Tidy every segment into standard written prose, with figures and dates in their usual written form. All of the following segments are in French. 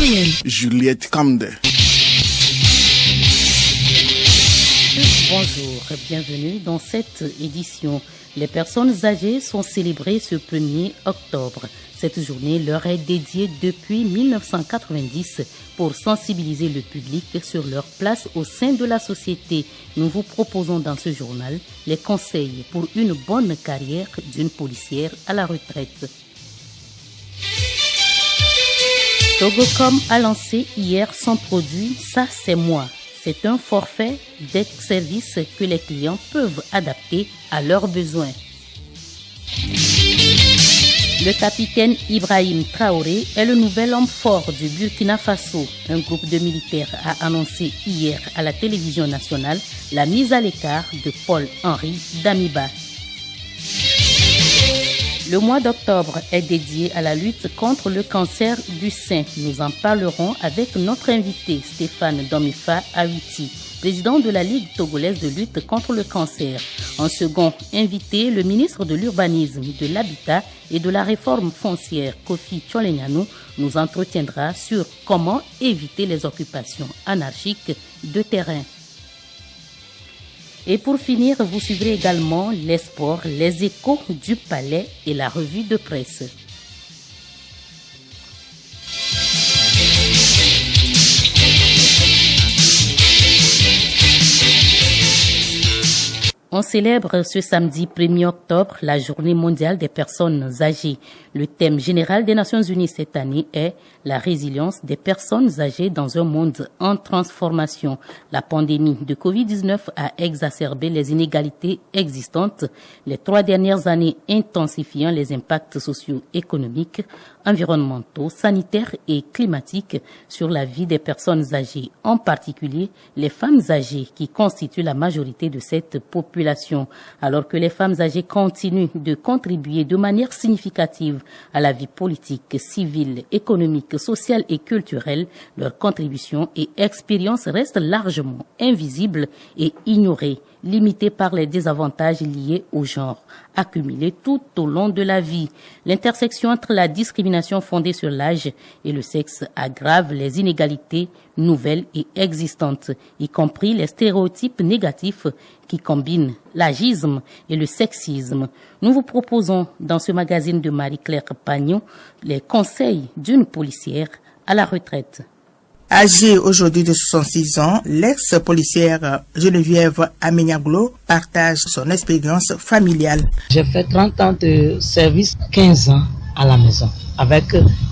Moyenne. Juliette Kamde. Bonjour, bienvenue dans cette édition. Les personnes âgées sont célébrées ce 1er octobre. Cette journée leur est dédiée depuis 1990 pour sensibiliser le public sur leur place au sein de la société. Nous vous proposons dans ce journal les conseils pour une bonne carrière d'une policière à la retraite. Togocom a lancé hier son produit « Ça c'est moi ». C'est un forfait d'ex-service que les clients peuvent adapter à leurs besoins. Le capitaine Ibrahim Traoré est le nouvel homme fort du Burkina Faso. Un groupe de militaires a annoncé hier à la télévision nationale la mise à l'écart de Paul-Henri Damiba. Le mois d'octobre est dédié à la lutte contre le cancer du sein. Nous en parlerons avec notre invité Stéphane Domifa Awiti, président de la Ligue togolaise de lutte contre le cancer. En second invité, le ministre de l'Urbanisme, de l'Habitat et de la Réforme foncière, Kofi Tcholenyanou, nous entretiendra sur comment éviter les occupations anarchiques de terrain. Et pour finir, vous suivrez également les sports, les échos du palais et la revue de presse. On célèbre ce samedi 1er octobre la Journée mondiale des personnes âgées. Le thème général des Nations Unies cette année est la résilience des personnes âgées dans un monde en transformation. La pandémie de Covid-19 a exacerbé les inégalités existantes les 3 dernières années, intensifiant les impacts socio-économiques, environnementaux, sanitaires et climatiques sur la vie des personnes âgées, en particulier les femmes âgées qui constituent la majorité de cette population. Alors que les femmes âgées continuent de contribuer de manière significative à la vie politique, civile, économique, sociale et culturelle, leur contribution et expérience restent largement invisibles et ignorées, limitées par les désavantages liés au genre, accumulés tout au long de la vie. L'intersection entre la discrimination fondée sur l'âge et le sexe aggrave les inégalités nouvelles et existantes, y compris les stéréotypes négatifs qui combinent l'agisme et le sexisme. Nous vous proposons dans ce magazine de Marie-Claire Pagnon les conseils d'une policière à la retraite. Âgée aujourd'hui de 66 ans, l'ex-policière Geneviève Amenyaglo partage son expérience familiale. J'ai fait 30 ans de service, 15 ans à la maison, avec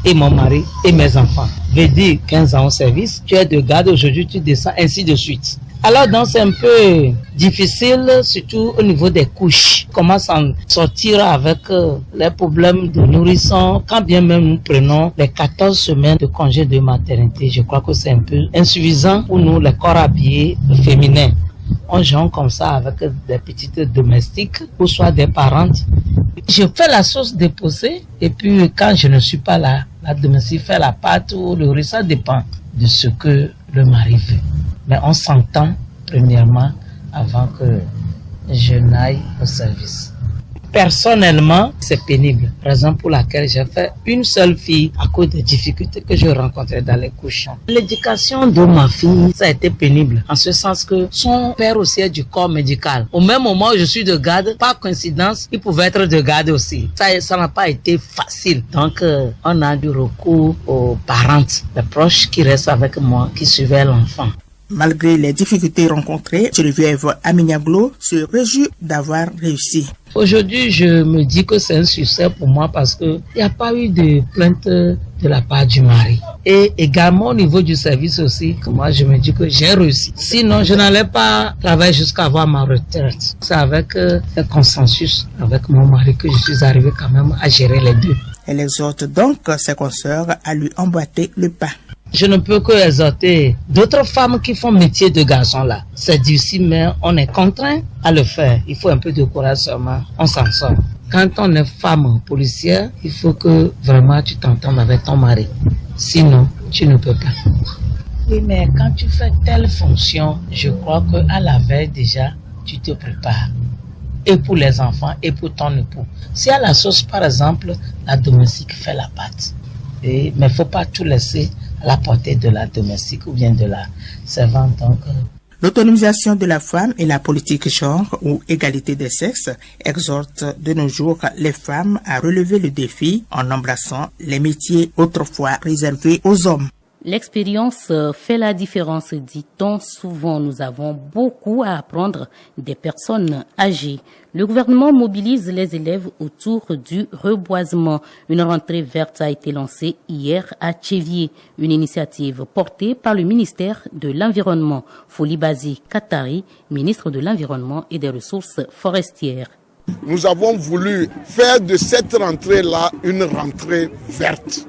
et mon mari et mes enfants. Je veux dire 15 ans au service, tu es de garde, aujourd'hui tu descends, ainsi de suite. Alors donc c'est un peu difficile, surtout au niveau des couches. Comment s'en sortir avec les problèmes de nourrisson, quand bien même nous prenons les 14 semaines de congé de maternité. Je crois que c'est un peu insuffisant pour nous, les corps habillés féminins. On jongle comme ça avec des petites domestiques ou soit des parentes. Je fais la sauce déposée et puis quand je ne suis pas là, la domestique fait la pâte ou le riz, ça dépend de ce que le mari veut. Mais on s'entend premièrement avant que je n'aille au service. Personnellement, c'est pénible. Raison pour laquelle j'ai fait une seule fille à cause des difficultés que je rencontrais dans les couches. L'éducation de ma fille, ça a été pénible. En ce sens que son père aussi est du corps médical. Au même moment où je suis de garde, par coïncidence, il pouvait être de garde aussi. Ça n'a pas été facile. Donc, on a du recours aux parents, les proches qui restent avec moi, qui suivaient l'enfant. Malgré les difficultés rencontrées, Geneviève Amenyaglo se réjouit d'avoir réussi. Aujourd'hui, je me dis que c'est un succès pour moi parce qu'il n'y a pas eu de plainte de la part du mari. Et également au niveau du service aussi, que moi je me dis que j'ai réussi. Sinon, je n'allais pas travailler jusqu'à avoir ma retraite. C'est avec un consensus avec mon mari que je suis arrivé quand même à gérer les deux. Elle exhorte donc ses consoeurs à lui emboîter le pas. Je ne peux que exhorter d'autres femmes qui font métier de garçon là. C'est difficile, mais on est contraint à le faire. Il faut un peu de courage seulement, on s'en sort. Quand on est femme policière, il faut que vraiment tu t'entendes avec ton mari. Sinon, tu ne peux pas. Oui, mais quand tu fais telle fonction, je crois qu'à la veille déjà, tu te prépares. Et pour les enfants, et pour ton époux. Si à la sauce, par exemple, la domestique fait la pâte. Mais il ne faut pas tout laisser à la portée de la domestique ou bien de la servante. Donc, l'autonomisation de la femme et la politique genre ou égalité des sexes exhortent de nos jours les femmes à relever le défi en embrassant les métiers autrefois réservés aux hommes. L'expérience fait la différence, dit-on. Souvent, nous avons beaucoup à apprendre des personnes âgées. Le gouvernement mobilise les élèves autour du reboisement. Une rentrée verte a été lancée hier à Tchévier, une initiative portée par le ministère de l'Environnement. Folibazi Katari, ministre de l'Environnement et des Ressources forestières. Nous avons voulu faire de cette rentrée-là une rentrée verte.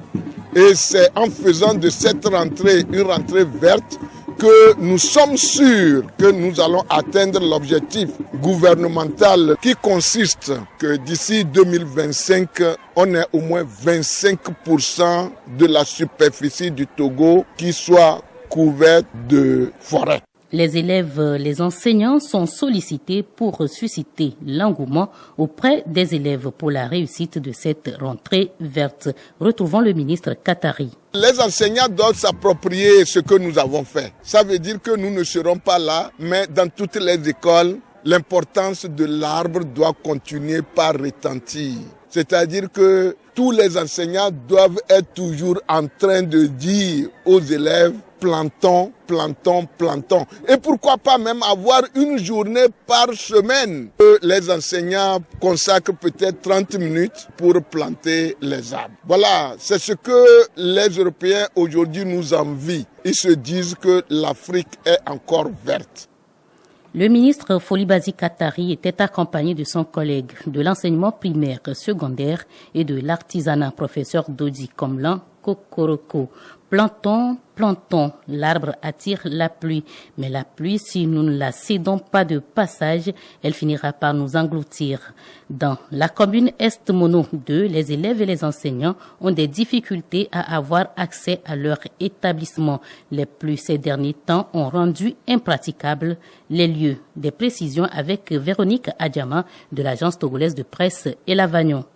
Et c'est en faisant de cette rentrée une rentrée verte que nous sommes sûrs que nous allons atteindre l'objectif gouvernemental qui consiste que d'ici 2025, on ait au moins 25% de la superficie du Togo qui soit couverte de forêt. Les élèves, les enseignants sont sollicités pour susciter l'engouement auprès des élèves pour la réussite de cette rentrée verte. Retrouvons le ministre Katari. Les enseignants doivent s'approprier ce que nous avons fait. Ça veut dire que nous ne serons pas là, mais dans toutes les écoles, l'importance de l'arbre doit continuer par retentir. C'est-à-dire que tous les enseignants doivent être toujours en train de dire aux élèves plantons, plantons, plantons. Et pourquoi pas même avoir une journée par semaine que les enseignants consacrent peut-être 30 minutes pour planter les arbres. Voilà, c'est ce que les Européens aujourd'hui nous envient. Ils se disent que l'Afrique est encore verte. Le ministre Folibazi Katari était accompagné de son collègue de l'enseignement primaire, secondaire et de l'artisanat, professeur Dodi Komlan Kokoroko. Plantons, plantons, l'arbre attire la pluie, mais la pluie, si nous ne la cédons pas de passage, elle finira par nous engloutir. Dans la commune Est-Mono 2, les élèves et les enseignants ont des difficultés à avoir accès à leur établissement. Les pluies ces derniers temps ont rendu impraticables les lieux. Des précisions avec Véronique Adjama de l'agence togolaise de presse et Lavagnon.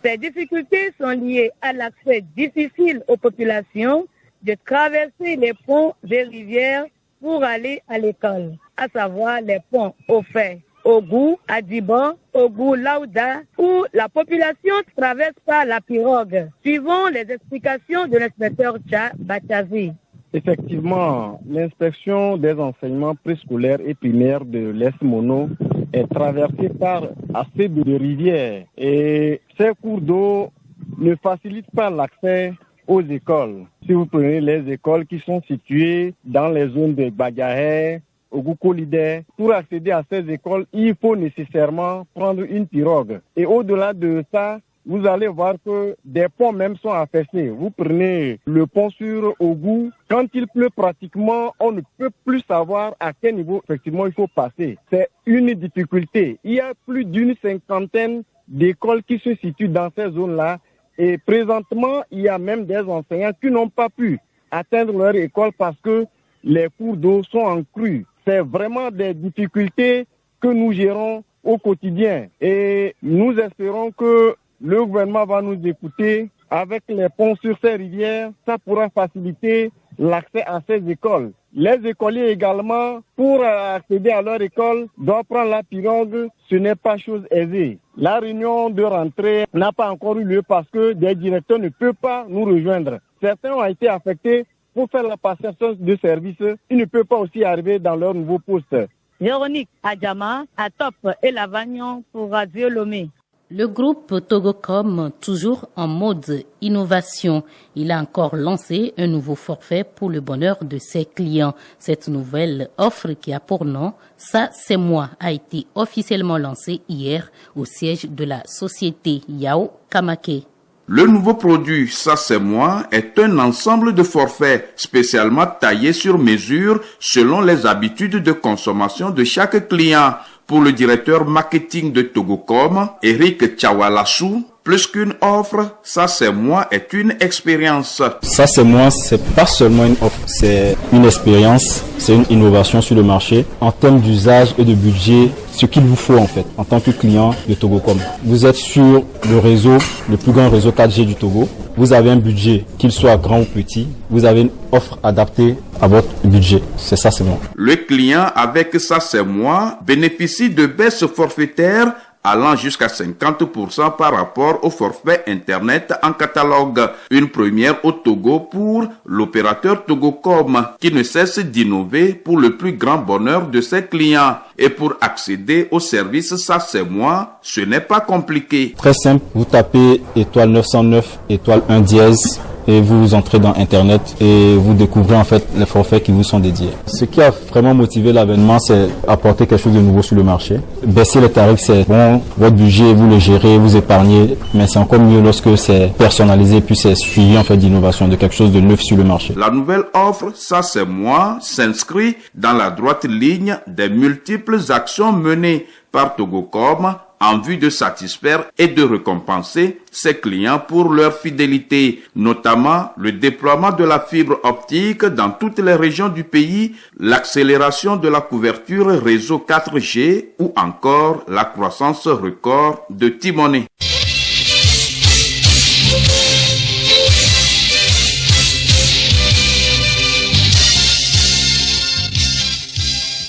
Ces difficultés sont liées à l'accès difficile aux populations de traverser les ponts des rivières pour aller à l'école, à savoir les ponts offerts Ogou, Adiban, Ogou, Laouda, où la population traverse par la pirogue, suivant les explications de l'inspecteur Tcha Batazi. Effectivement, l'inspection des enseignements préscolaires et primaires de l'Est-Mono est traversée par assez de rivières et ces cours d'eau ne facilitent pas l'accès aux écoles. Si vous prenez les écoles qui sont situées dans les zones de Bagahe, Ogou-Kolide, pour accéder à ces écoles, il faut nécessairement prendre une pirogue. Et au-delà de ça, vous allez voir que des ponts même sont affaissés. Vous prenez le pont sur Ogou, quand il pleut pratiquement, on ne peut plus savoir à quel niveau effectivement il faut passer. C'est une difficulté. Il y a plus d'une 50aine d'écoles qui se situent dans ces zones-là et présentement, il y a même des enseignants qui n'ont pas pu atteindre leur école parce que les cours d'eau sont en crue. C'est vraiment des difficultés que nous gérons au quotidien et nous espérons que le gouvernement va nous écouter. Avec les ponts sur ces rivières, ça pourra faciliter l'accès à ces écoles. Les écoliers également, pour accéder à leur école, doivent prendre la pirogue. Ce n'est pas chose aisée. La réunion de rentrée n'a pas encore eu lieu parce que des directeurs ne peuvent pas nous rejoindre. Certains ont été affectés pour faire la passation de services. Ils ne peuvent pas aussi arriver dans leur nouveau poste. Véronique Adjama, à Top et Lavagnon pour Radio Lomé. Le groupe Togocom, toujours en mode innovation, il a encore lancé un nouveau forfait pour le bonheur de ses clients. Cette nouvelle offre qui a pour nom « Ça, c'est moi » a été officiellement lancée hier au siège de la société Yao Kamake. Le nouveau produit « Ça, c'est moi » est un ensemble de forfaits spécialement taillés sur mesure selon les habitudes de consommation de chaque client. Pour le directeur marketing de Togocom, Eric Tchawalassou, plus qu'une offre, Ça c'est moi est une expérience. Ça c'est moi, c'est pas seulement une offre, c'est une expérience, c'est une innovation sur le marché. En termes d'usage et de budget, ce qu'il vous faut en fait en tant que client de Togocom. Vous êtes sur le réseau, le plus grand réseau 4G du Togo. Vous avez un budget, qu'il soit grand ou petit. Vous avez une offre adaptée à votre budget. C'est ça, c'est bon. Le client avec Ça c'est moi bénéficie de baisses forfaitaires allant jusqu'à 50% par rapport au forfait Internet en catalogue. Une première au Togo pour l'opérateur Togocom qui ne cesse d'innover pour le plus grand bonheur de ses clients. Et pour accéder au service Ça c'est moi, ce n'est pas compliqué. Très simple, vous tapez étoile 909, étoile 1 dièse et vous entrez dans Internet et vous découvrez en fait les forfaits qui vous sont dédiés. Ce qui a vraiment motivé l'avènement, c'est apporter quelque chose de nouveau sur le marché. Baisser les tarifs, c'est bon, votre budget, vous le gérez, vous épargnez, mais c'est encore mieux lorsque c'est personnalisé puis c'est suivi en fait d'innovation, de quelque chose de neuf sur le marché. La nouvelle offre Ça c'est moi s'inscrit dans la droite ligne des multiples actions menées par Togocom en vue de satisfaire et de récompenser ses clients pour leur fidélité, notamment le déploiement de la fibre optique dans toutes les régions du pays, l'accélération de la couverture réseau 4G ou encore la croissance record de Timoné.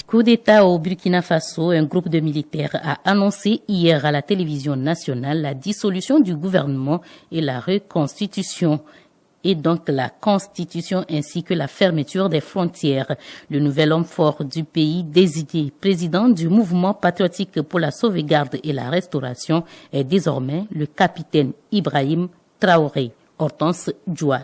Coup d'État au Burkina Faso, un groupe de militaires a annoncé hier à la télévision nationale la dissolution du gouvernement et la reconstitution. Et donc la constitution ainsi que la fermeture des frontières. Le nouvel homme fort du pays, désigné président du mouvement patriotique pour la sauvegarde et la restauration, est désormais le capitaine Ibrahim Traoré. Hortense Djoua.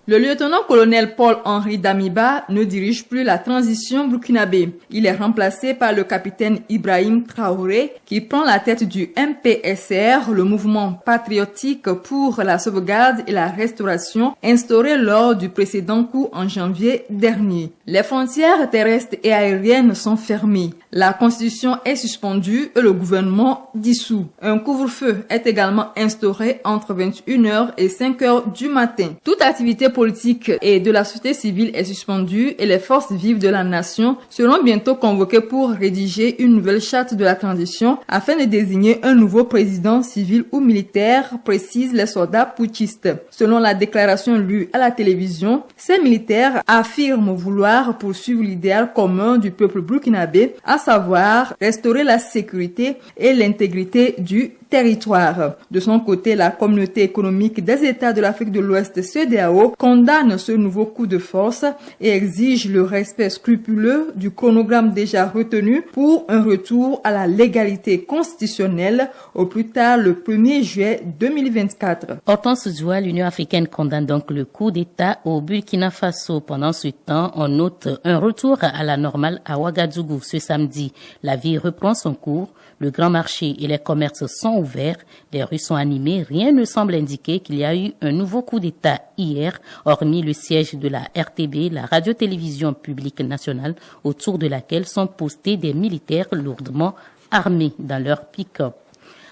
Le lieutenant-colonel Paul-Henri Damiba ne dirige plus la transition burkinabé. Il est remplacé par le capitaine Ibrahim Traoré qui prend la tête du MPSR, le mouvement patriotique pour la sauvegarde et la restauration instauré lors du précédent coup en janvier dernier. Les frontières terrestres et aériennes sont fermées. La constitution est suspendue et le gouvernement dissous. Un couvre-feu est également instauré entre 21h et 5h du matin. Toute activité politique et de la société civile est suspendue et les forces vives de la nation seront bientôt convoquées pour rédiger une nouvelle charte de la transition afin de désigner un nouveau président civil ou militaire, précisent les soldats putschistes. Selon la déclaration lue à la télévision, ces militaires affirment vouloir poursuivre l'idéal commun du peuple burkinabé, à savoir restaurer la sécurité et l'intégrité du territoire. De son côté, la communauté économique des États de l'Afrique de l'Ouest, CEDEAO, condamne ce nouveau coup de force et exige le respect scrupuleux du chronogramme déjà retenu pour un retour à la légalité constitutionnelle au plus tard le 1er juillet 2024. Hortense Djoua, l'Union africaine condamne donc le coup d'État au Burkina Faso. Pendant ce temps, on note un retour à la normale à Ouagadougou ce samedi. La vie reprend son cours. Le grand marché et les commerces sont ouverts, les rues sont animées, rien ne semble indiquer qu'il y a eu un nouveau coup d'État hier, hormis le siège de la RTB, la radio-télévision publique nationale, autour de laquelle sont postés des militaires lourdement armés dans leur pick-up.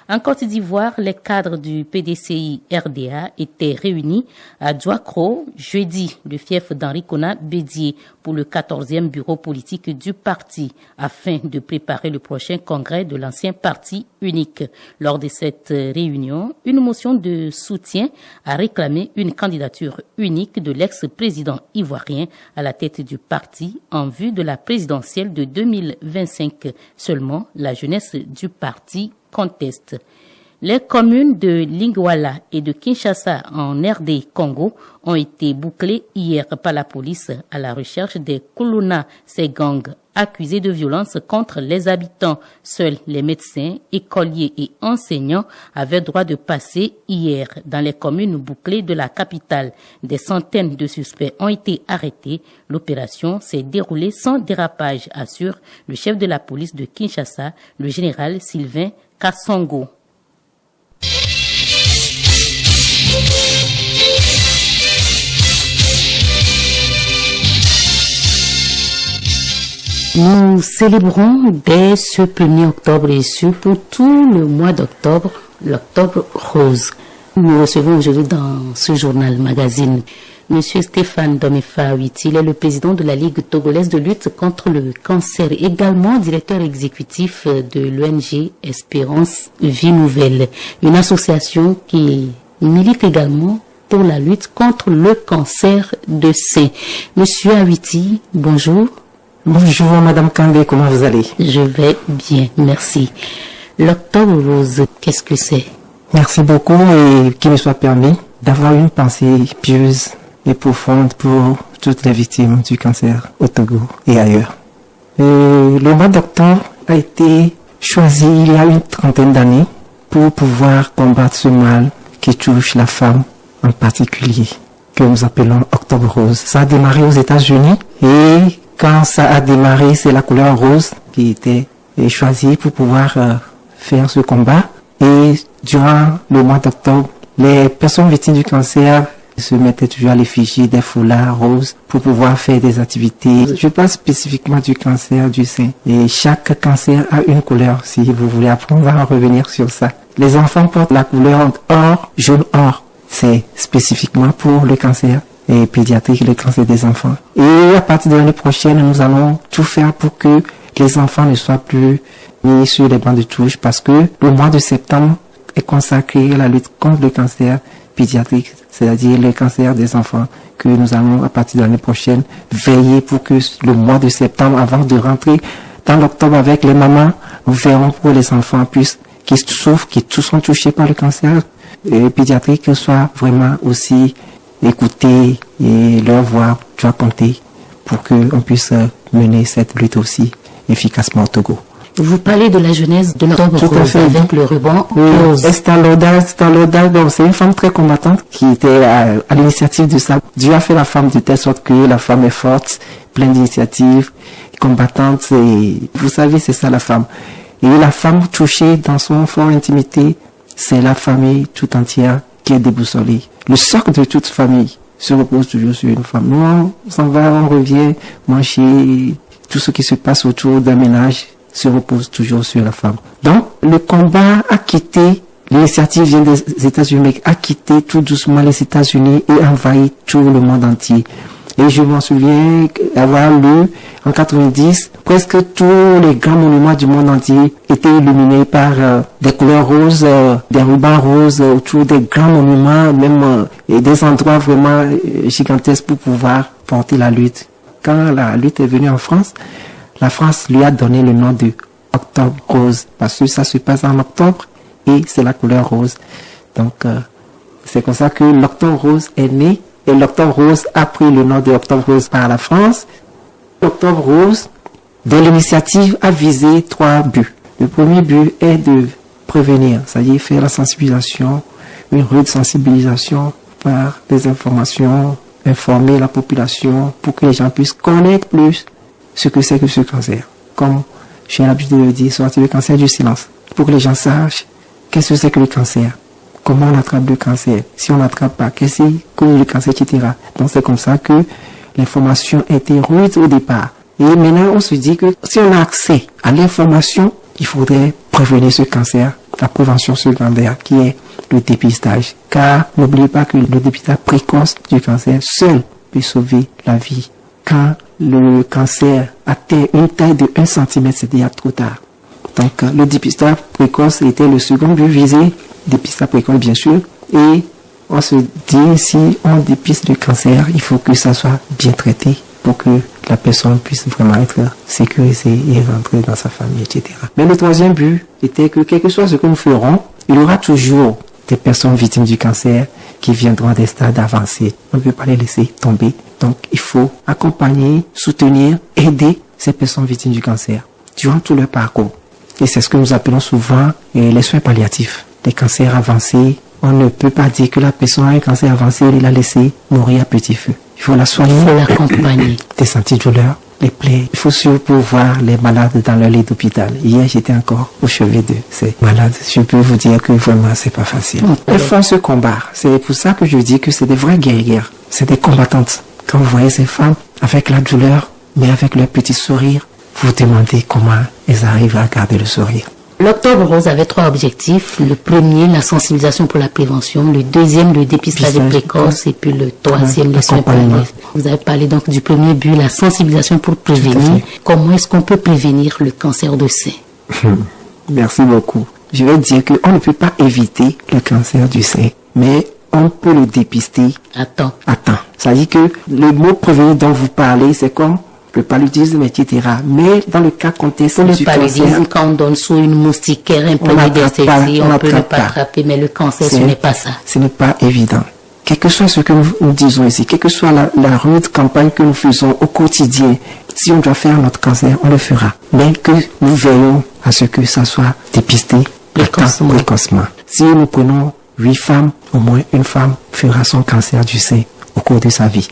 En Côte d'Ivoire, les cadres du PDCI RDA étaient réunis à Douakro jeudi, le fief d'Henri Konan Bédié, pour le 14e bureau politique du parti, afin de préparer le prochain congrès de l'ancien parti unique. Lors de cette réunion, une motion de soutien a réclamé une candidature unique de l'ex-président ivoirien à la tête du parti en vue de la présidentielle de 2025. Seulement, la jeunesse du parti conteste. Les communes de Lingwala et de Kinshasa en RD Congo ont été bouclées hier par la police à la recherche des Kuluna, ces gangs accusés de violence contre les habitants. Seuls les médecins, écoliers et enseignants avaient droit de passer hier dans les communes bouclées de la capitale. Des centaines de suspects ont été arrêtés. L'opération s'est déroulée sans dérapage, assure le chef de la police de Kinshasa, le général Sylvain Kassongo. Nous célébrons dès ce 1er octobre et ce pour tout le mois d'octobre, l'octobre rose. Nous recevons aujourd'hui dans ce journal magazine Monsieur Stéphane Domefa Witi, il est le président de la Ligue togolaise de lutte contre le cancer, également directeur exécutif de l'ONG Espérance Vie Nouvelle, une association qui milite également pour la lutte contre le cancer de sein. Monsieur Awiti, bonjour. Bonjour Madame Kandé, comment vous allez? Je vais bien, merci. L'Octobre Rose, qu'est-ce que c'est? Merci beaucoup et qu'il me soit permis d'avoir une pensée pieuse et profonde pour toutes les victimes du cancer au Togo et ailleurs. Le mois d'octobre a été choisi il y a une trentaine d'années pour pouvoir combattre ce mal qui touche la femme en particulier, que nous appelons Octobre Rose. Ça a démarré aux États-Unis et quand ça a démarré, c'est la couleur rose qui était choisie pour pouvoir faire ce combat. Et durant le mois d'octobre, les personnes victimes du cancer se mettaient toujours à l'effigie des foulards roses pour pouvoir faire des activités. Je parle spécifiquement du cancer du sein. Et chaque cancer a une couleur. Si vous voulez apprendre, on va en revenir sur ça. Les enfants portent la couleur or, jaune or. C'est spécifiquement pour le cancer et pédiatrique, le cancer des enfants. Et à partir de l'année prochaine, nous allons tout faire pour que les enfants ne soient plus mis sur les bancs de touche parce que le mois de septembre est consacré à la lutte contre le cancer pédiatrique, c'est-à-dire le cancer des enfants, que nous allons à partir de l'année prochaine veiller pour que le mois de septembre, avant de rentrer dans l'octobre avec les mamans, nous verrons pour les enfants qui souffrent, qui sont touchés par le cancer pédiatrique, soient vraiment aussi écoutés et leur voix doit compter pour qu'on puisse mener cette lutte aussi efficacement au Togo. Vous parlez de la jeunesse de l'Octobre Rose avec le ruban rose. Estaloda, c'est une femme très combattante qui était à l'initiative de ça. Dieu a fait la femme de telle sorte que la femme est forte, pleine d'initiatives, combattante. Et vous savez, c'est ça la femme. Et la femme touchée dans son fort intimité, c'est la famille tout entière qui est déboussolée. Le socle de toute famille se repose toujours sur une femme. Nous, on s'en va, on revient, manger, tout ce qui se passe autour d'un ménage se repose toujours sur la femme. Donc, le combat a quitté, l'initiative vient des États-Unis, a quitté tout doucement les États-Unis et envahi tout le monde entier. Et je m'en souviens avoir lu, en 90, presque tous les grands monuments du monde entier étaient illuminés par des couleurs roses, des rubans roses autour des grands monuments, même et des endroits vraiment gigantesques pour pouvoir porter la lutte. Quand la lutte est venue en France, la France lui a donné le nom de Octobre Rose parce que ça se passe en octobre et c'est la couleur rose. Donc c'est comme ça que l'Octobre Rose est né et l'Octobre Rose a pris le nom de Octobre Rose par la France. L'Octobre Rose, de l'initiative, a visé 3 buts. Le premier but est de prévenir, c'est-à-dire faire la sensibilisation, une rude sensibilisation par des informations, informer la population pour que les gens puissent connaître plus ce que c'est que ce cancer. Comme j'ai l'habitude de le dire, sortir le cancer du silence. Pour que les gens sachent qu'est-ce que c'est que le cancer, comment on attrape le cancer, si on n'attrape pas, qu'est-ce que le cancer, etc. Donc c'est comme ça que l'information était rude au départ. Et maintenant on se dit que si on a accès à l'information, il faudrait prévenir ce cancer, la prévention secondaire qui est le dépistage. Car n'oubliez pas que le dépistage précoce du cancer seul peut sauver la vie. Quand le cancer atteint une taille de 1 cm, c'est déjà trop tard. Donc, le dépistage précoce était le second but visé, dépistage précoce bien sûr, et on se dit si on dépiste le cancer, il faut que ça soit bien traité pour que la personne puisse vraiment être sécurisée et rentrer dans sa famille, etc. Mais le troisième but était que quel que soit ce que nous ferons, il y aura toujours des personnes victimes du cancer qui viendront à des stades avancés. On ne peut pas les laisser tomber. Donc, il faut accompagner, soutenir, aider ces personnes victimes du cancer durant tout leur parcours. Et c'est ce que nous appelons souvent les soins palliatifs. Les cancers avancés, on ne peut pas dire que la personne a un cancer avancé et la laisser mourir à petit feu. Il faut la soigner, il faut l'accompagner. Des antidouleurs, les plaies. Il faut surtout voir les malades dans leur lit d'hôpital. Hier, j'étais encore au chevet de ces malades. Je peux vous dire que vraiment, c'est pas facile. Elles font ce combat. C'est pour ça que je dis que c'est des vraies guerrières. C'est des combattantes. Quand vous voyez ces femmes avec la douleur, mais avec leur petit sourire, vous vous demandez comment elles arrivent à garder le sourire. L'Octobre Rose avait 3 objectifs. Le premier, la sensibilisation pour la prévention. Le deuxième, le dépistage précoce. Et puis le troisième, les soins palliatifs. Vous avez parlé donc du premier but, la sensibilisation pour prévenir. Comment est-ce qu'on peut prévenir le cancer de sein? Merci beaucoup. Je vais dire qu'on ne peut pas éviter le cancer du sein, mais on peut le dépister à temps. Ça dit que le mot prévenir dont vous parlez, c'est comme le paludisme, etc. Mais dans le cas contexte du cancer, quand on donne sous une moustiquaire imprégnée d'insectes, on peut ne pas attraper, mais le cancer, ce n'est pas ça. Ce n'est pas évident. Quel que soit ce que nous disons ici, quelle que soit la rude campagne que nous faisons au quotidien, si on doit faire notre cancer, on le fera. Mais que nous veillons à ce que ça soit dépisté précocement. Si nous prenons 8 femmes, au moins une femme fera son cancer du sein au cours de sa vie.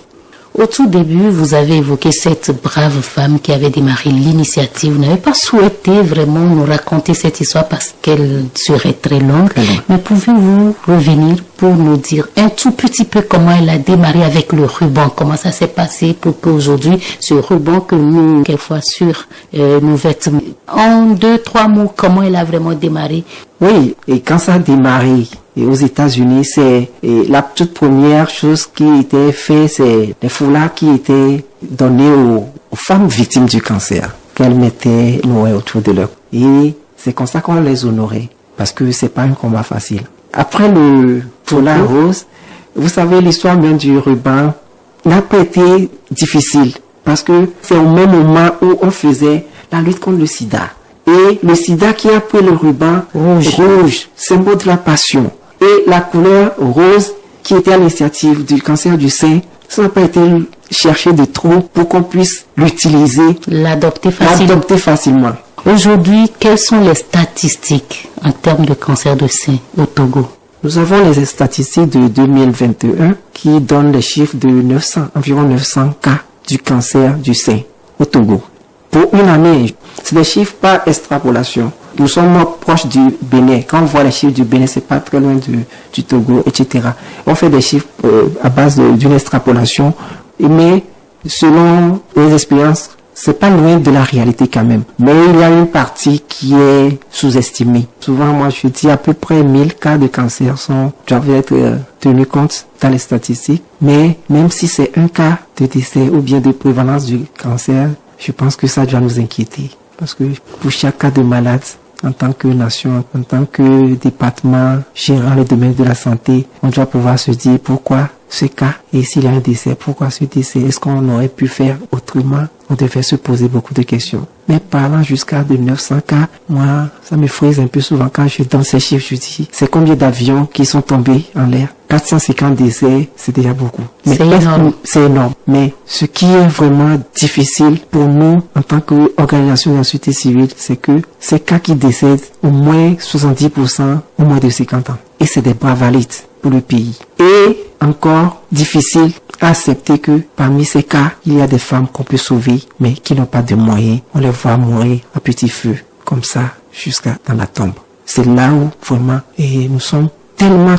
Au tout début, vous avez évoqué cette brave femme qui avait démarré l'initiative. Vous n'avez pas souhaité vraiment nous raconter cette histoire parce qu'elle serait très longue. Mais pouvez-vous revenir pour nous dire un tout petit peu comment elle a démarré avec le ruban? Comment ça s'est passé pour qu'aujourd'hui, ce ruban que nous, quelquefois sur nos vêtements, en 2-3 mots, comment elle a vraiment démarré? Oui, et quand ça a démarré, et aux États-Unis, c'est la toute première chose qui était faite, c'est les foulards qui étaient donnés aux femmes victimes du cancer, qu'elles mettaient nouées autour de leur. Et c'est comme ça qu'on les honorait, parce que c'est pas un combat facile. Après le foulard rose, vous savez, l'histoire même du ruban n'a pas été difficile, parce que c'est au même moment où on faisait la lutte contre le sida. Et le sida qui a pris le ruban rouge, symbole de la passion, et la couleur rose qui était à l'initiative du cancer du sein, ça n'a pas été cherché de trop pour qu'on puisse l'utiliser, l'adopter facilement. Aujourd'hui, quelles sont les statistiques en termes de cancer de sein au Togo? Nous avons les statistiques de 2021 qui donnent les chiffres de environ 900 cas du cancer du sein au Togo. Pour une année, c'est des chiffres par extrapolation. Nous sommes proches du Bénin. Quand on voit les chiffres du Bénin, c'est pas très loin du Togo, etc. On fait des chiffres à base d'une extrapolation, mais selon les expériences, c'est pas loin de la réalité quand même. Mais il y a une partie qui est sous-estimée. Souvent, moi, je dis à peu près 1000 cas de cancer doivent être tenus compte dans les statistiques. Mais même si c'est un cas de décès ou bien de prévalence du cancer, je pense que ça doit nous inquiéter. Parce que pour chaque cas de malade, en tant que nation, en tant que département gérant le domaine de la santé, on doit pouvoir se dire pourquoi ce cas, et s'il y a un décès, pourquoi ce décès, est-ce qu'on aurait pu faire autrement? On devait se poser beaucoup de questions. Mais parlant jusqu'à de 900 cas, moi, ça me frise un peu souvent quand je donne ces chiffres, je dis, c'est combien d'avions qui sont tombés en l'air? 450 décès, c'est déjà beaucoup. C'est énorme. C'est énorme. Mais ce qui est vraiment difficile pour nous, en tant qu'organisation de la société civile, c'est que ces cas qui décèdent, au moins 70%, au moins de 50 ans. Et c'est des bras valides pour le pays. Et encore difficile à accepter que parmi ces cas, il y a des femmes qu'on peut sauver, mais qui n'ont pas de moyens. On les voit mourir à petit feu, comme ça, jusqu'à dans la tombe. C'est là où, vraiment, et nous sommes tellement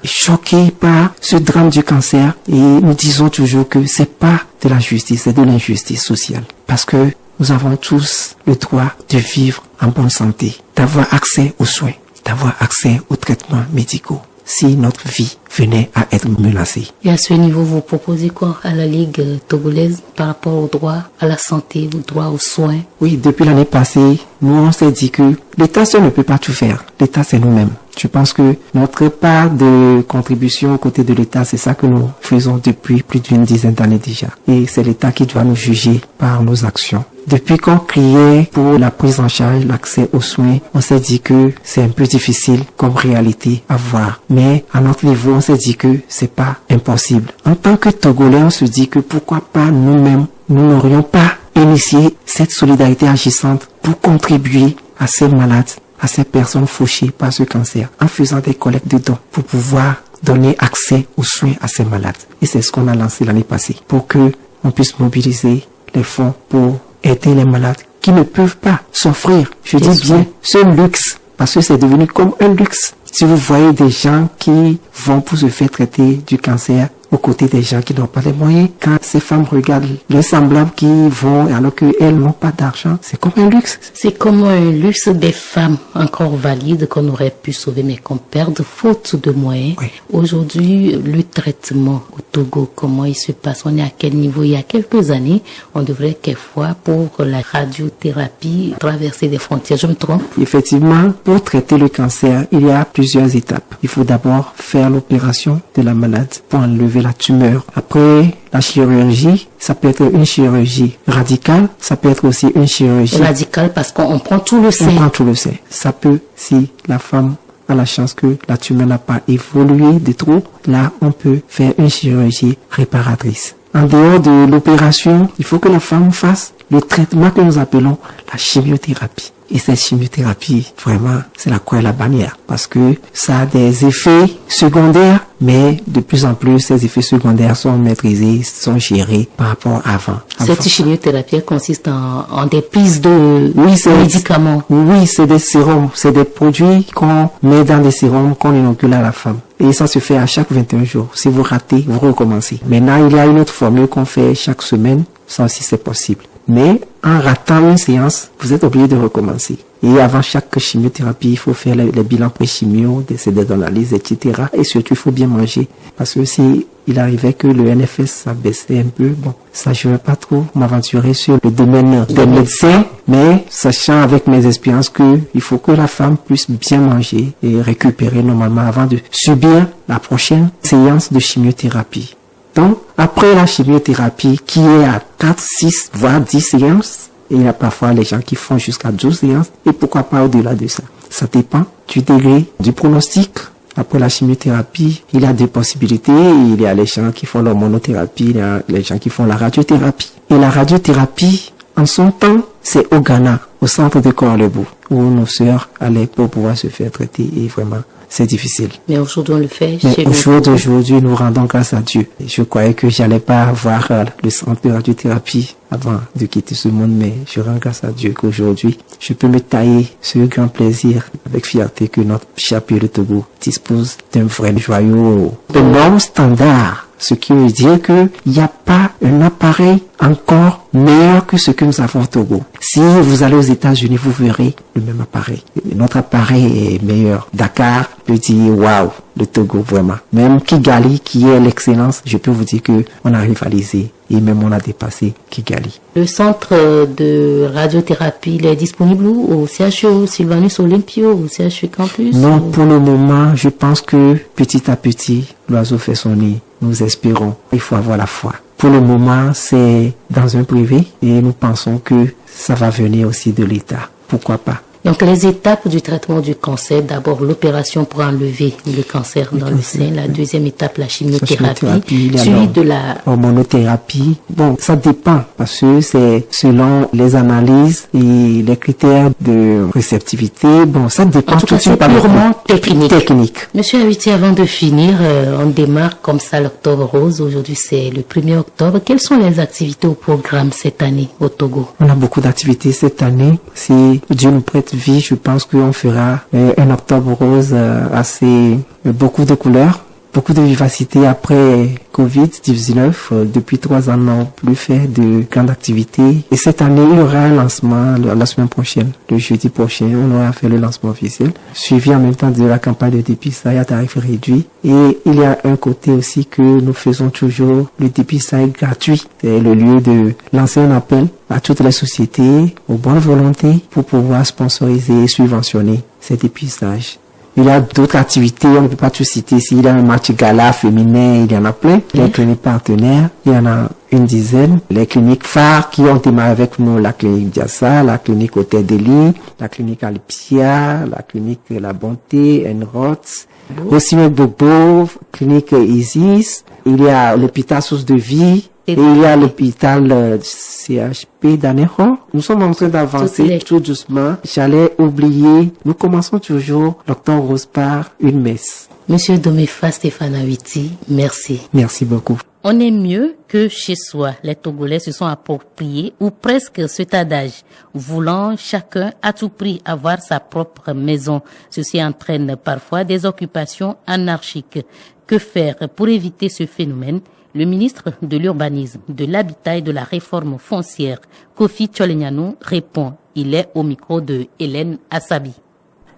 choqués par ce drame du cancer. Et nous disons toujours que c'est pas de la justice, c'est de l'injustice sociale. Parce que nous avons tous le droit de vivre en bonne santé, d'avoir accès aux soins, d'avoir accès aux traitements médicaux. Si notre vie venait à être menacée. Et à ce niveau, vous proposez quoi à la Ligue togolaise par rapport au droit à la santé, au droit aux soins? Oui, depuis l'année passée, nous on s'est dit que l'État seul ne peut pas tout faire. L'État, c'est nous-mêmes. Je pense que notre part de contribution aux côtés de l'État, c'est ça que nous faisons depuis plus d'une dizaine d'années déjà. Et c'est l'État qui doit nous juger par nos actions. Depuis qu'on criait pour la prise en charge, l'accès aux soins, on s'est dit que c'est un peu difficile comme réalité à voir. Mais à notre niveau, on s'est dit que c'est pas impossible. En tant que Togolais, on se dit que pourquoi pas nous-mêmes, nous n'aurions pas initié cette solidarité agissante pour contribuer à ces malades, à ces personnes fauchées par ce cancer, en faisant des collectes de dons pour pouvoir donner accès aux soins à ces malades. Et c'est ce qu'on a lancé l'année passée, pour que on puisse mobiliser les fonds pour aider les malades qui ne peuvent pas s'offrir, je dis bien, ce luxe, parce que c'est devenu comme un luxe. Si vous voyez des gens qui vont pour se faire traiter du cancer aux côtés des gens qui n'ont pas les moyens. Quand ces femmes regardent leurs semblables qui vont alors qu'elles n'ont pas d'argent, c'est comme un luxe. C'est comme un luxe des femmes encore valides qu'on aurait pu sauver mais qu'on perd faute de moyens. Oui. Aujourd'hui, le traitement au Togo, comment il se passe? On est à quel niveau? Il y a quelques années, on devrait quelquefois pour la radiothérapie traverser des frontières. Je me trompe? Effectivement, pour traiter le cancer, il y a plusieurs étapes. Il faut d'abord faire l'opération de la malade pour enlever la tumeur. Après, la chirurgie, ça peut être une chirurgie radicale, ça peut être aussi une chirurgie radicale parce qu'on prend tout le sein. On prend tout le sein. Ça peut, si la femme a la chance que la tumeur n'a pas évolué de trop, là, on peut faire une chirurgie réparatrice. En dehors de l'opération, il faut que la femme fasse le traitement que nous appelons la chimiothérapie. Et cette chimiothérapie, vraiment, c'est la croix et la bannière. Parce que ça a des effets secondaires, mais de plus en plus, ces effets secondaires sont maîtrisés, sont gérés par rapport à avant. Cette chimiothérapie consiste en des prises de médicaments. Oui, c'est des sérums. C'est des produits qu'on met dans des sérums qu'on inocule à la femme. Et ça se fait à chaque 21 jours. Si vous ratez, vous recommencez. Maintenant, il y a une autre formule qu'on fait chaque semaine. Ça aussi, c'est possible. Mais en ratant une séance, vous êtes obligé de recommencer. Et avant chaque chimiothérapie, il faut faire les bilans pré-chimio, des analyses, etc. Et surtout, il faut bien manger. Parce que si il arrivait que le NFS ça baissait un peu, bon, ça je ne vais pas trop m'aventurer sur le domaine des médecins, mais sachant avec mes expériences que il faut que la femme puisse bien manger et récupérer normalement avant de subir la prochaine séance de chimiothérapie. Donc, après la chimiothérapie, qui est à 4, 6, voire 10 séances, et il y a parfois les gens qui font jusqu'à 12 séances, et pourquoi pas au-delà de ça. Ça dépend du degré du pronostic. Après la chimiothérapie, il y a deux possibilités. Il y a les gens qui font l'hormonothérapie, il y a les gens qui font la radiothérapie. Et la radiothérapie, en son temps, c'est au Ghana, au centre de Korle-Bu, où nos sœurs allaient pour pouvoir se faire traiter, et vraiment, c'est difficile. Mais aujourd'hui, on le fait chez nous. Mais au jour d'aujourd'hui, nous rendons grâce à Dieu. Je croyais que j'allais pas avoir le centre de radiothérapie avant de quitter ce monde, mais je rends grâce à Dieu qu'aujourd'hui, je peux me tailler ce grand plaisir avec fierté que notre cher pays de Togo dispose d'un vrai joyau de normes standards. Ce qui veut dire qu'il n'y a pas un appareil encore meilleur que ce que nous avons au Togo. Si vous allez aux États-Unis, vous verrez le même appareil. Notre appareil est meilleur. Dakar peut dire waouh, le Togo vraiment. Même Kigali, qui est l'excellence, je peux vous dire que on a rivalisé et même on a dépassé Kigali. Le centre de radiothérapie, il est disponible où? Au CHU Sylvanus Olympio, au CHU Campus? Non, pour le moment, je pense que petit à petit, l'oiseau fait son nid. Nous espérons. Il faut avoir la foi. Pour le moment, c'est dans un privé et nous pensons que ça va venir aussi de l'État. Pourquoi pas? Donc, les étapes du traitement du cancer, d'abord l'opération pour enlever le cancer dans le sein, la deuxième étape, la chimiothérapie, suivi de la hormonothérapie. Bon, ça dépend parce que c'est selon les analyses et les critères de réceptivité. Bon, ça dépend. En tout cas, c'est purement technique. Monsieur Awiti, avant de finir, on démarre comme ça l'Octobre Rose. Aujourd'hui, c'est le 1er octobre. Quelles sont les activités au programme cette année au Togo? On a beaucoup d'activités cette année. Si Dieu nous prête vie, je pense qu'on fera un Octobre Rose assez beaucoup de couleurs, beaucoup de vivacité après Covid-19. Depuis 3 ans, on n'a plus fait de grandes activités. Et cette année, il y aura un lancement la semaine prochaine, le jeudi prochain. On aura fait le lancement officiel, suivi en même temps de la campagne de dépistage à tarif réduit. Et il y a un côté aussi que nous faisons toujours le dépistage gratuit. C'est le lieu de lancer un appel à toutes les sociétés, aux bonnes volontés, pour pouvoir sponsoriser et subventionner ces dépistages. Il y a d'autres activités, on ne peut pas tout citer. S'il y a un match gala féminin, il y en a plein. Les cliniques partenaires, il y en a une dizaine. Les cliniques phares qui ont démarré avec nous, la clinique Diassa, la clinique Hôtel de Lille, la clinique Alpia, la clinique La Bonté, Enroth, aussi le Bobo, clinique Isis. Il y a l'hôpital Source de Vie. Et il y a l'hôpital CHP d'Anéro. Nous sommes en train d'avancer tout doucement. J'allais oublier, nous commençons toujours l'Octobre Rose par une messe. Monsieur Domefa Stéphane Awiti, merci. Merci beaucoup. On est mieux que chez soi. Les Togolais se sont appropriés ou presque cet adage, voulant chacun à tout prix avoir sa propre maison. Ceci entraîne parfois des occupations anarchiques. Que faire pour éviter ce phénomène? Le ministre de l'Urbanisme, de l'Habitat et de la Réforme foncière, Kofi Tcholenyanou, répond. Il est au micro de Hélène Assabi.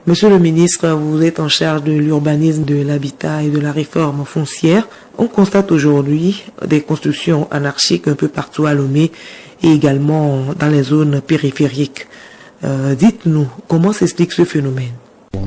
Monsieur le ministre, vous êtes en charge de l'urbanisme, de l'habitat et de la réforme foncière. On constate aujourd'hui des constructions anarchiques un peu partout à Lomé et également dans les zones périphériques. Dites-nous, comment s'explique ce phénomène?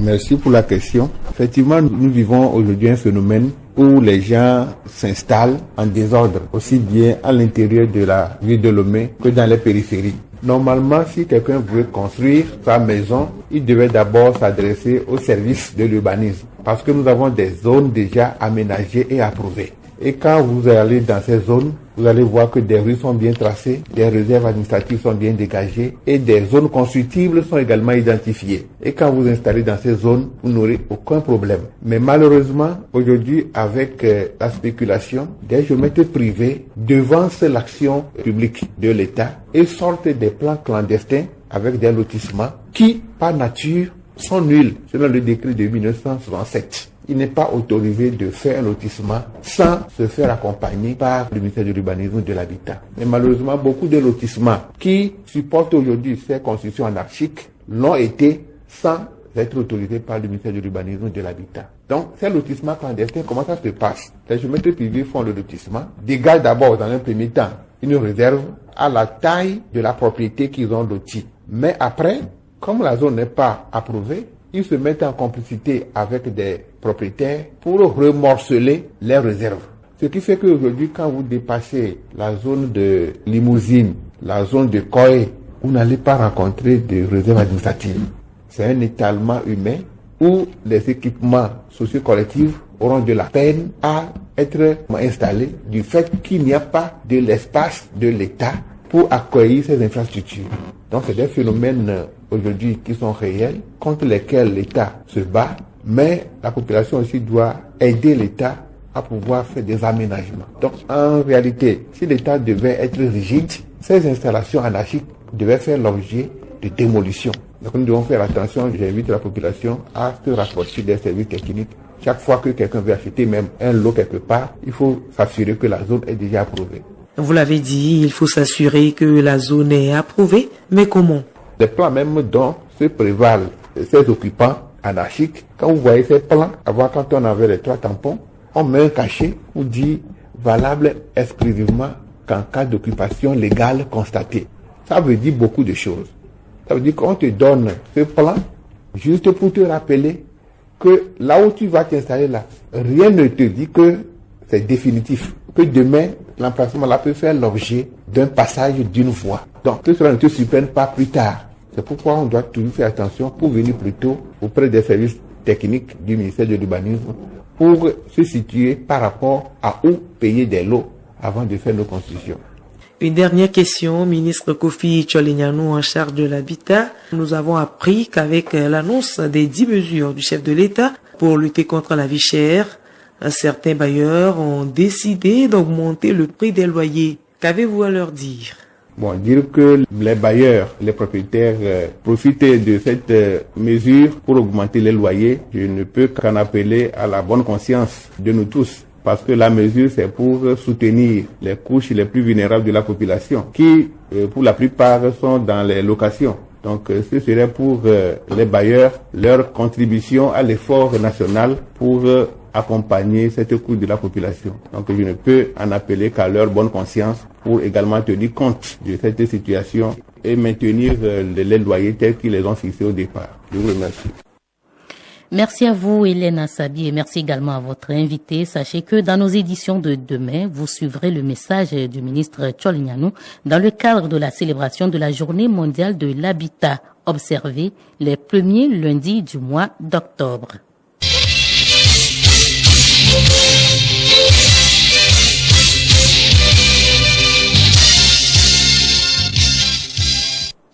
Merci pour la question. Effectivement, nous vivons aujourd'hui un phénomène où les gens s'installent en désordre, aussi bien à l'intérieur de la ville de Lomé que dans les périphéries. Normalement, si quelqu'un veut construire sa maison, il devait d'abord s'adresser au service de l'urbanisme, parce que nous avons des zones déjà aménagées et approuvées. Et quand vous allez dans ces zones, vous allez voir que des rues sont bien tracées, des réserves administratives sont bien dégagées et des zones constructibles sont également identifiées. Et quand vous installez dans ces zones, vous n'aurez aucun problème. Mais malheureusement, aujourd'hui, avec la spéculation, des géomètres privés devancent l'action publique de l'État et sortent des plans clandestins avec des lotissements qui, par nature, sont nuls, selon le décret de 1967. Il n'est pas autorisé de faire un lotissement sans se faire accompagner par le ministère de l'Urbanisme et de l'Habitat. Mais malheureusement, beaucoup de lotissements qui supportent aujourd'hui ces constructions anarchiques l'ont été sans être autorisés par le ministère de l'Urbanisme et de l'Habitat. Donc, ces lotissements clandestins, comment ça se passe? Les géomètres privés font le lotissement, dégagent d'abord dans un premier temps une réserve à la taille de la propriété qu'ils ont lotie. Mais après, comme la zone n'est pas approuvée, ils se mettent en complicité avec des propriétaires pour remorceler les réserves. Ce qui fait qu'aujourd'hui, quand vous dépassez la zone de Limousine, la zone de Koé, vous n'allez pas rencontrer de réserves administratives. C'est un étalement humain où les équipements socio-collectifs auront de la peine à être installés du fait qu'il n'y a pas de l'espace de l'État pour accueillir ces infrastructures. Donc c'est des phénomènes aujourd'hui qui sont réels, contre lesquels l'État se bat, mais la population aussi doit aider l'État à pouvoir faire des aménagements. Donc en réalité, si l'État devait être rigide, ces installations anarchiques devaient faire l'objet de démolition. Donc nous devons faire attention, j'invite la population à se rapprocher des services techniques. Chaque fois que quelqu'un veut acheter même un lot quelque part, il faut s'assurer que la zone est déjà approuvée. Vous l'avez dit, il faut s'assurer que la zone est approuvée, mais comment? Les plans même dont se prévalent ces occupants anarchiques, quand vous voyez ces plans, avant quand on avait les 3 tampons, on met un cachet où dit valable exclusivement qu'en cas d'occupation légale constatée. Ça veut dire beaucoup de choses. Ça veut dire qu'on te donne ce plan juste pour te rappeler que là où tu vas t'installer là, rien ne te dit que c'est définitif, que demain, l'emplacement là peut faire l'objet d'un passage d'une voie. Donc, que cela ne te surprenne pas plus tard. C'est pourquoi on doit toujours faire attention pour venir plus tôt auprès des services techniques du ministère de l'Urbanisme pour se situer par rapport à où payer des lots avant de faire nos constructions. Une dernière question, ministre Kofi Tcholenyanou en charge de l'habitat. Nous avons appris qu'avec l'annonce des 10 mesures du chef de l'État pour lutter contre la vie chère, certains bailleurs ont décidé d'augmenter le prix des loyers. Qu'avez-vous à leur dire? Bon, dire que les bailleurs, les propriétaires profitent de cette mesure pour augmenter les loyers, je ne peux qu'en appeler à la bonne conscience de nous tous. Parce que la mesure, c'est pour soutenir les couches les plus vulnérables de la population, qui, pour la plupart, sont dans les locations. Donc, ce serait pour les bailleurs leur contribution à l'effort national pour accompagner cette couche de la population. Donc, je ne peux en appeler qu'à leur bonne conscience pour également tenir compte de cette situation et maintenir les loyers tels qu'ils les ont fixés au départ. Je vous remercie. Merci à vous, Hélène Assabi, et merci également à votre invité. Sachez que dans nos éditions de demain, vous suivrez le message du ministre Tcholenyanou dans le cadre de la célébration de la Journée mondiale de l'habitat, observée les premiers lundis du mois d'octobre.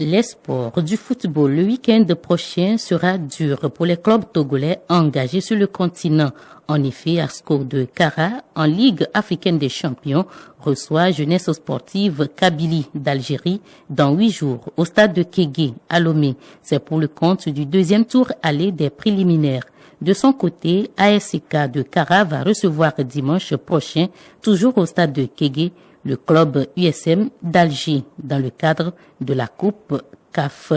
Les sports du football, le week-end prochain sera dur pour les clubs togolais engagés sur le continent. En effet, ASCO de Kara, en Ligue africaine des champions, reçoit Jeunesse sportive Kabylie d'Algérie dans 8 jours au stade de Kégué, à Lomé. C'est pour le compte du deuxième tour aller des préliminaires. De son côté, ASK de Kara va recevoir dimanche prochain, toujours au stade de Kégué, le club USM d'Alger dans le cadre de la Coupe CAF.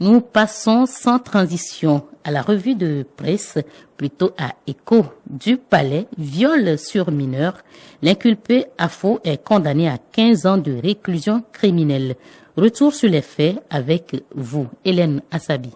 Nous passons sans transition à la revue de presse, plutôt à Écho du Palais, viol sur mineur. L'inculpé Afo est condamné à 15 ans de réclusion criminelle. Retour sur les faits avec vous, Hélène Assabi.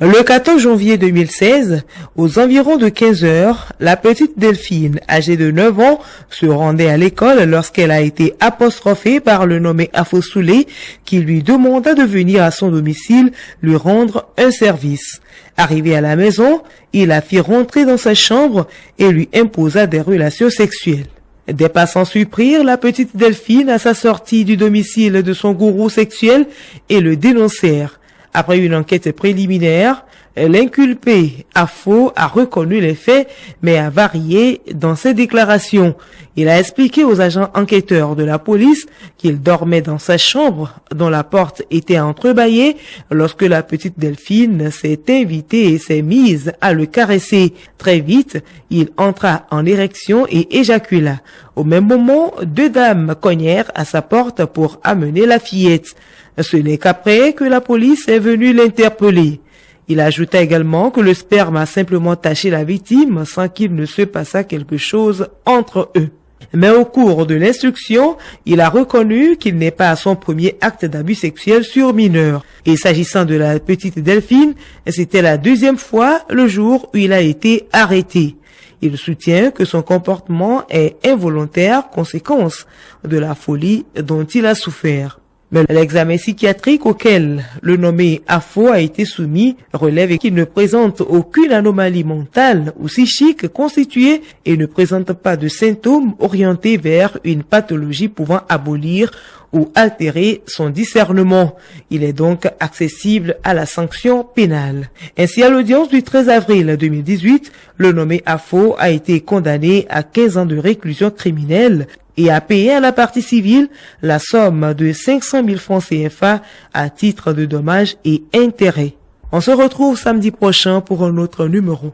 Le 14 janvier 2016, aux environs de 15 heures, la petite Delphine, âgée de 9 ans, se rendait à l'école lorsqu'elle a été apostrophée par le nommé Afo Soulé, qui lui demanda de venir à son domicile lui rendre un service. Arrivé à la maison, il la fit rentrer dans sa chambre et lui imposa des relations sexuelles. Des passants surprirent la petite Delphine à sa sortie du domicile de son gourou sexuel et le dénoncèrent. Après une enquête préliminaire, l'inculpé Afo a reconnu les faits, mais a varié dans ses déclarations. Il a expliqué aux agents enquêteurs de la police qu'il dormait dans sa chambre, dont la porte était entrebâillée, lorsque la petite Delphine s'est invitée et s'est mise à le caresser. Très vite, il entra en érection et éjacula. Au même moment, 2 dames cognèrent à sa porte pour amener la fillette. Ce n'est qu'après que la police est venue l'interpeller. Il ajouta également que le sperme a simplement taché la victime sans qu'il ne se passât quelque chose entre eux. Mais au cours de l'instruction, il a reconnu qu'il n'est pas à son premier acte d'abus sexuel sur mineur. Et s'agissant de la petite Delphine, c'était la 2e fois le jour où il a été arrêté. Il soutient que son comportement est involontaire, conséquence de la folie dont il a souffert. Mais l'examen psychiatrique auquel le nommé Afo a été soumis relève qu'il ne présente aucune anomalie mentale ou psychique constituée et ne présente pas de symptômes orientés vers une pathologie pouvant abolir ou altérer son discernement. Il est donc accessible à la sanction pénale. Ainsi, à l'audience du 13 avril 2018, le nommé Afo a été condamné à 15 ans de réclusion criminelle et a payé à la partie civile la somme de 500 000 francs CFA à titre de dommages et intérêts. On se retrouve samedi prochain pour un autre numéro.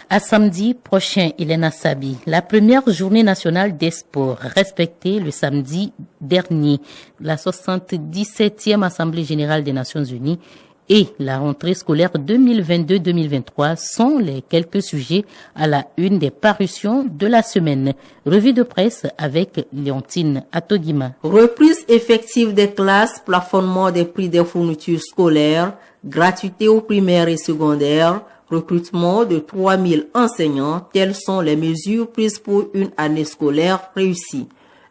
À samedi prochain, Hélène Assabi, la première journée nationale des sports respectée le samedi dernier, la 77e Assemblée générale des Nations unies et la rentrée scolaire 2022-2023 sont les quelques sujets à la une des parutions de la semaine. Revue de presse avec Léontine Atogima. Reprise effective des classes, plafonnement des prix des fournitures scolaires, gratuité aux primaires et secondaires, recrutement de 3000 enseignants, telles sont les mesures prises pour une année scolaire réussie.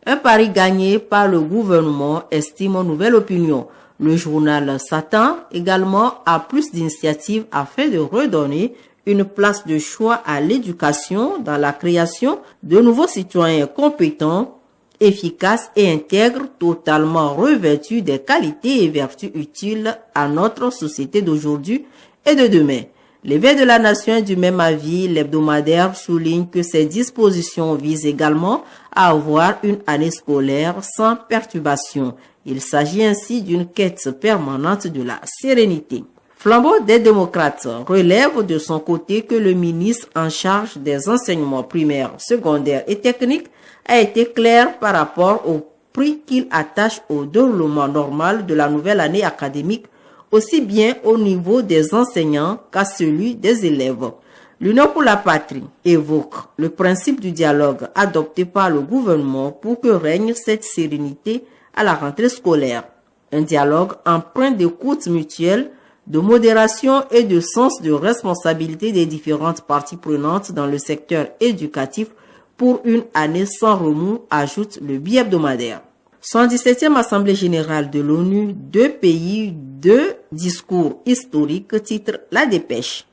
Un pari gagné par le gouvernement, estime Nouvelle Opinion. Le journal s'attend également à plus d'initiatives afin de redonner une place de choix à l'éducation dans la création de nouveaux citoyens compétents, efficaces et intègres, totalement revêtus des qualités et vertus utiles à notre société d'aujourd'hui et de demain. L'éveil de la nation est du même avis. L'hebdomadaire souligne que ces dispositions visent également à avoir une année scolaire sans perturbation. Il s'agit ainsi d'une quête permanente de la sérénité. Flambeau des démocrates relève de son côté que le ministre en charge des enseignements primaires, secondaires et techniques a été clair par rapport au prix qu'il attache au déroulement normal de la nouvelle année académique, aussi bien au niveau des enseignants qu'à celui des élèves. L'Union pour la patrie évoque le principe du dialogue adopté par le gouvernement pour que règne cette sérénité à la rentrée scolaire. Un dialogue empreint d'écoute mutuelle, de modération et de sens de responsabilité des différentes parties prenantes dans le secteur éducatif pour une année sans remous, ajoute le bi-hebdomadaire. 117e Assemblée générale de l'ONU, 2 pays, 2 discours historiques, titre La Dépêche.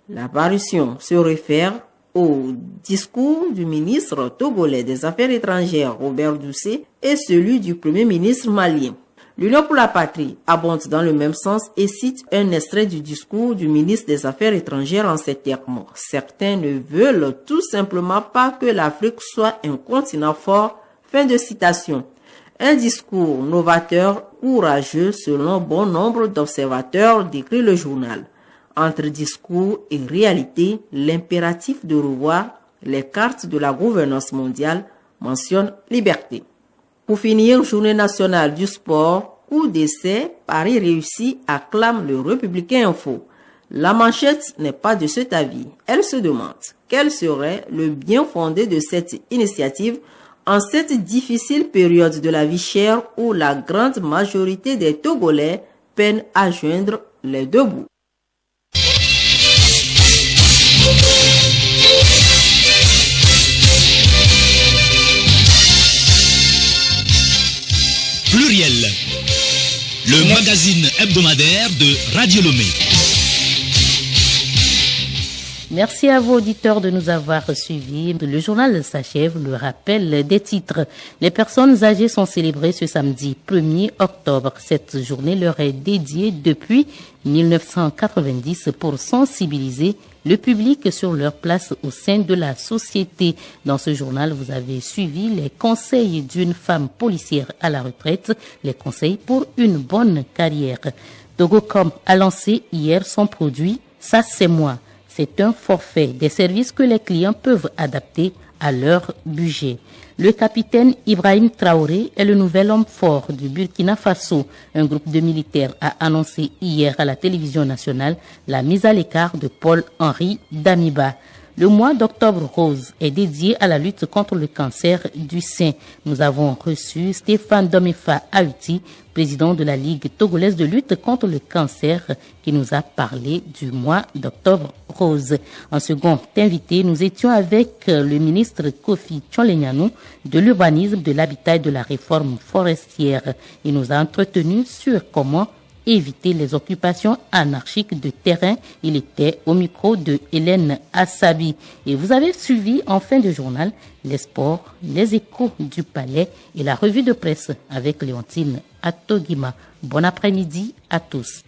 La parution se réfère au discours du ministre togolais des Affaires étrangères Robert Doucet et celui du Premier ministre malien. L'Union pour la patrie abonde dans le même sens et cite un extrait du discours du ministre des Affaires étrangères en ces termes. Certains ne veulent tout simplement pas que l'Afrique soit un continent fort. Fin de citation. Un discours novateur, courageux selon bon nombre d'observateurs, décrit le journal. Entre discours et réalité, l'impératif de revoir les cartes de la gouvernance mondiale mentionne liberté. Pour finir, journée nationale du sport, coup d'essai, Paris réussi, acclame le Républicain Info. La manchette n'est pas de cet avis. Elle se demande quel serait le bien fondé de cette initiative en cette difficile période de la vie chère où la grande majorité des Togolais peinent à joindre les deux bouts. Pluriel, le magazine hebdomadaire de Radio Lomé. Merci à vos auditeurs de nous avoir suivis. Le journal s'achève. Le rappel des titres. Les personnes âgées sont célébrées ce samedi 1er octobre. Cette journée leur est dédiée depuis 1990 pour sensibiliser le public sur leur place au sein de la société. Dans ce journal, vous avez suivi les conseils d'une femme policière à la retraite, les conseils pour une bonne carrière. Togocom a lancé hier son produit « Ça c'est moi ». C'est un forfait des services que les clients peuvent adapter à leur budget. Le capitaine Ibrahim Traoré est le nouvel homme fort du Burkina Faso. Un groupe de militaires a annoncé hier à la télévision nationale la mise à l'écart de Paul-Henri Damiba. Le mois d'octobre rose est dédié à la lutte contre le cancer du sein. Nous avons reçu Stéphane Domefa Aouti, président de la Ligue togolaise de lutte contre le cancer, qui nous a parlé du mois d'octobre rose. En second invité, nous étions avec le ministre Kofi Tcholenyanou de l'urbanisme, de l'habitat et de la réforme forestière. Il nous a entretenu sur comment éviter les occupations anarchiques de terrain. Il était au micro de Hélène Assabi. Et vous avez suivi en fin de journal les sports, les échos du palais et la revue de presse avec Léontine Atogima. Bon après-midi à tous.